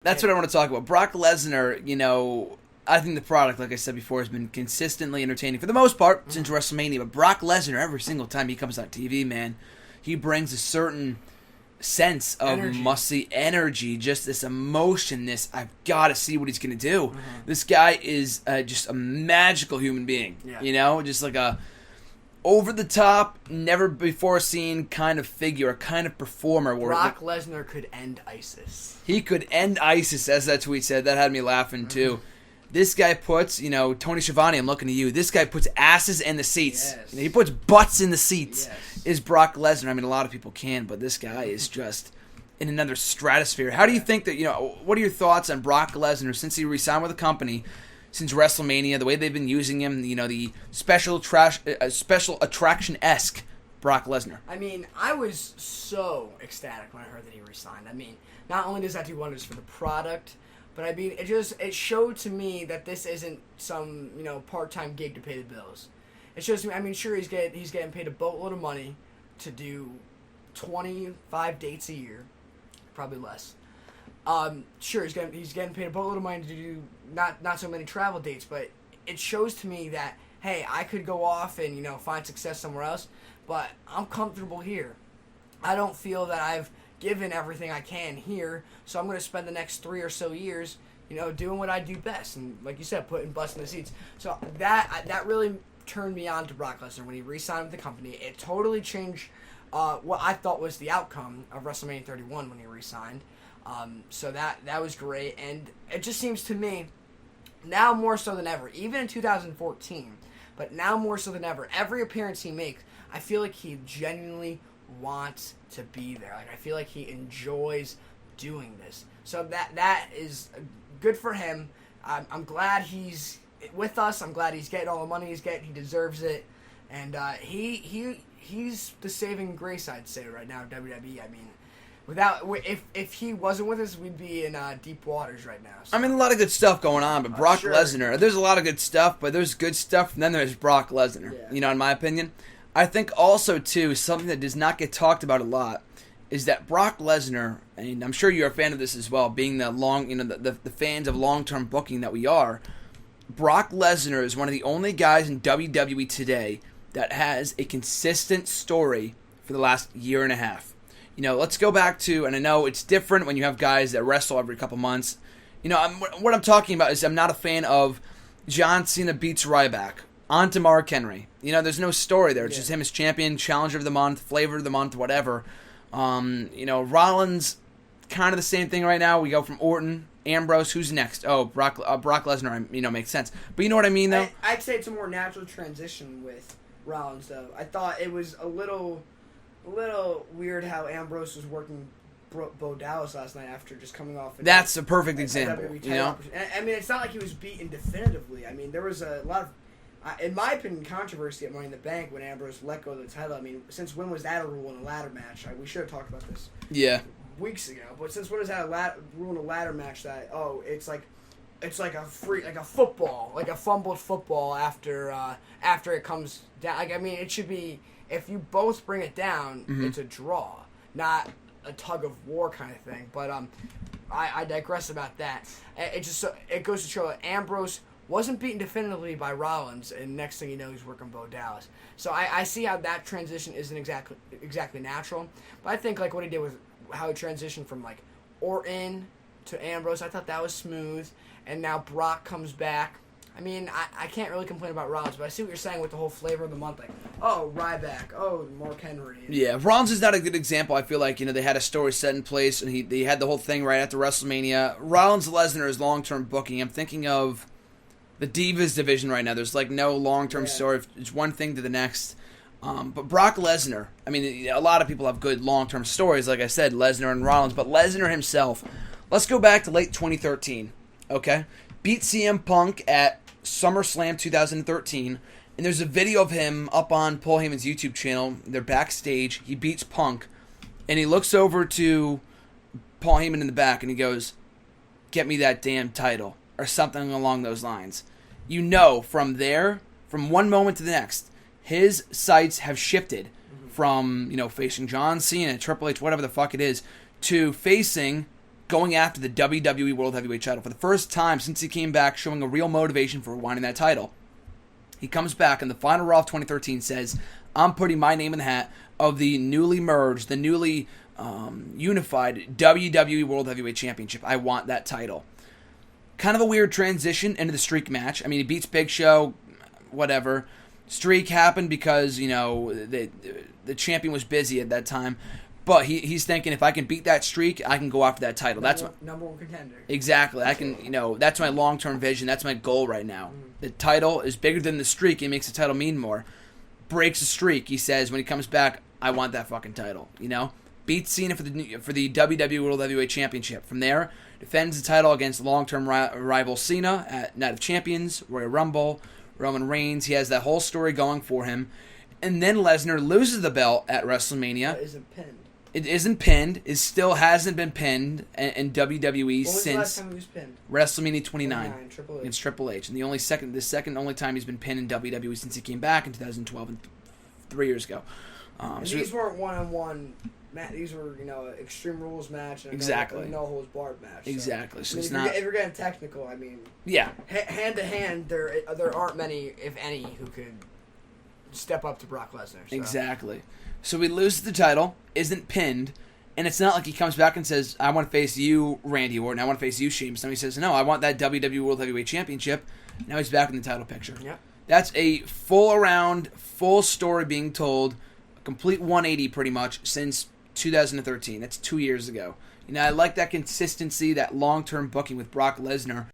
That's what I want to talk about. Brock Lesnar, I think the product, like I said before, has been consistently entertaining for the most part since WrestleMania. But Brock Lesnar, every single time he comes on TV, man, he brings a certain sense of must-see energy, just this emotion, this I've got to see what he's going to do. This guy is just a magical human being, just like a over-the-top, never-before-seen kind of figure, a kind of performer. Brock Lesnar could end ISIS. He could end ISIS, as that tweet said. That had me laughing, too. This guy puts, Tony Schiavone, I'm looking to you. This guy puts asses in the seats. Yes. He puts butts in the seats. Yes. Is Brock Lesnar. I mean, a lot of people can, but this guy is just in another stratosphere. How do you think that, what are your thoughts on Brock Lesnar since he re-signed with the company, since WrestleMania, the way they've been using him, the special attraction-esque Brock Lesnar? I mean, I was so ecstatic when I heard that he re-signed. I mean, not only does that do wonders for the product, but I mean, it showed to me that this isn't some, part-time gig to pay the bills. It shows me, I mean, sure, he's getting paid a boatload of money to do 25 dates a year, probably less. Sure, he's getting paid a boatload of money to do not so many travel dates, but it shows to me that, hey, I could go off and, find success somewhere else, but I'm comfortable here. I don't feel that I've given everything I can here, so I'm going to spend the next 3 or so years, doing what I do best, and like you said, putting butts in the seats. So that really turned me on to Brock Lesnar when he re-signed with the company. It totally changed what I thought was the outcome of WrestleMania 31 when he re-signed. So that was great, and it just seems to me, now more so than ever, even in 2014, but now more so than ever, every appearance he makes, I feel like he genuinely wants to be there. Like, I feel like he enjoys doing this. So that is good for him. I'm glad he's with us. I'm glad he's getting all the money he's getting. He deserves it. And he's the saving grace, I'd say, right now in WWE. I mean, if he wasn't with us, we'd be in deep waters right now. So. I mean, a lot of good stuff going on, but Brock Lesnar, there's a lot of good stuff, but there's good stuff, and then there's Brock Lesnar, in my opinion. I think also, too, something that does not get talked about a lot is that Brock Lesnar, and I'm sure you're a fan of this as well, being the the fans of long-term booking that we are, Brock Lesnar is one of the only guys in WWE today that has a consistent story for the last year and a half. Let's go back to, and I know it's different when you have guys that wrestle every couple months. What I'm talking about is I'm not a fan of John Cena beats Ryback onto Mark Henry. There's no story there. It's just him as champion, challenger of the month, flavor of the month, whatever. Rollins, kind of the same thing right now. We go from Orton, Ambrose, who's next? Oh, Brock Lesnar, makes sense. But you know what I mean, though? I'd say it's a more natural transition with Rollins, though. I thought it was a little weird how Ambrose was working Bo Dallas last night after just coming off. That's a perfect example. I mean, it's not like he was beaten definitively. I mean, there was a lot of, in my opinion, controversy at Money in the Bank when Ambrose let go of the title. I mean, since when was that a rule in a ladder match? We should have talked about this. Yeah. Weeks ago. But since when is that a rule in a ladder match that it's like a football, like a fumbled football after it comes down. Like, I mean, it should be, if you both bring it down, it's a draw, not a tug of war kind of thing. But I digress about that. It goes to show that Ambrose wasn't beaten definitively by Rollins, and next thing you know, he's working Bo Dallas. So I see how that transition isn't exactly natural, but I think like what he did with how he transitioned from like Orton to Ambrose, I thought that was smooth, and now Brock comes back. I mean, I can't really complain about Rollins, but I see what you're saying with the whole flavor of the month, like, oh, Ryback, oh, Mark Henry. Yeah, Rollins is not a good example. I feel like, they had a story set in place, and they had the whole thing right after WrestleMania. Rollins-Lesnar is long-term booking. I'm thinking of the Divas division right now. There's like no long-term story. It's one thing to the next. But Brock Lesnar, I mean, a lot of people have good long-term stories, like I said, Lesnar and Rollins, but Lesnar himself, let's go back to late 2013, okay? Beat CM Punk at SummerSlam 2013, and there's a video of him up on Paul Heyman's YouTube channel. They're backstage. He beats Punk, and he looks over to Paul Heyman in the back, and he goes, "Get me that damn title," or something along those lines. From there, from one moment to the next, his sights have shifted from, facing John Cena, Triple H, whatever the fuck it is, to facing going after the WWE World Heavyweight title for the first time since he came back, showing a real motivation for wanting that title. He comes back in the final Raw of 2013, says, I'm putting my name in the hat of the newly merged, the newly unified WWE World Heavyweight Championship. I want that title. Kind of a weird transition into the streak match. I mean, he beats Big Show, whatever. Streak happened because, the champion was busy at that time. But he's thinking, if I can beat that streak, I can go after that title. That's number one contender. Exactly. I can, that's my long-term vision. That's my goal right now. The title is bigger than the streak. It makes the title mean more. Breaks the streak. He says when he comes back, I want that fucking title. Beats Cena for the WWE World Heavyweight Championship. From there, defends the title against long-term rival Cena at Night of Champions, Royal Rumble, Roman Reigns. He has that whole story going for him. And then Lesnar loses the belt at WrestleMania. It isn't pinned. It isn't pinned. It still hasn't been pinned in WWE since the last time he was pinned? WrestleMania 29 Triple H. against Triple H. And the second only time he's been pinned in WWE since he came back in 2012, and 3 years ago. These weren't one-on-one. These were, Extreme Rules match and exactly. no holds barred match. Exactly. So if you're getting technical, yeah, hand to hand, there aren't many, if any, who could step up to Brock Lesnar. So. Exactly. So he loses the title, isn't pinned, and it's not like he comes back and says, I want to face you, Randy Orton, I want to face you, Sheamus. Now he says, no, I want that WWE World Heavyweight Championship. Now he's back in the title picture. Yeah. That's a full story being told, a complete 180 pretty much, since 2013. That's 2 years ago. I like that consistency, that long-term booking with Brock Lesnar.